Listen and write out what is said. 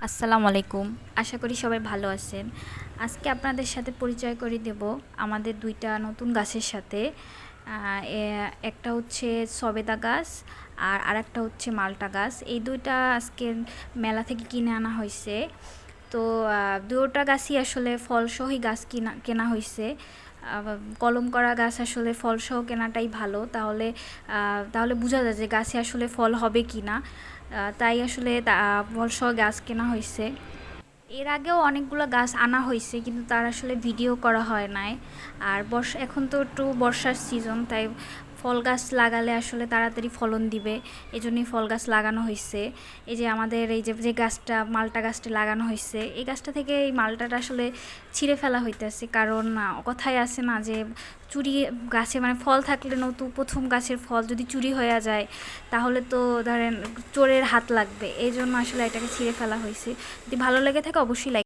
আসসালামু আলাইকুম। আশা করি সবাই ভালো আছেন। আজকে আপনাদের সাথে পরিচয় করিয়ে দেব আমাদের ২ টা নতুন গাছের সাথে। আ এ একটা হচ্ছে সবেদা গাছ আর আরেকটা হচ্ছে মাল্টা গাছ। এই ২ টা আজকে মেলা থেকে কিনে আনা হইছে। তো ২টা গাছই আসলে ফলসহই গাছ কেনা হইছে। আ কলম করা গাছ আসলে ফলসহ কেনাটাই ভালো। তাহলে বোঝা যায় যে গাছে আসলে ফল হবে কিনা। তাই আসলে ফলসহ গাছ কেনা হইছে। এর আগেও অনেকগুলো গাছ আনা হয়েছে কিন্তু তার আসলে ভিডিও করা হয় নাই। আর এখন তো একটু বর্ষার সিজন, তাই ফল গাছ লাগালে আসলে তাড়াতাড়ি ফলন দিবে, এজন্যই ফল গাছ লাগানো হয়েছে। এই যে আমাদের এই যে যে গাছটা মালটা গাছটা লাগানো হয়েছে, এই গাছটা থেকে এই মালটাটা আসলে ছিঁড়ে ফেলা হইতেছে, কারণ কথায় আছে না যে চুরি গাছে মানে ফল থাকলে নতুন প্রথম গাছের ফল যদি চুরি হয়ে যায় তাহলে তো ধরেন চোরের হাত লাগবে, এই জন্য আসলে এটাকে ছিঁড়ে ফেলা হয়েছে। যদি ভালো লেগে থাকে অবশ্যই লাইক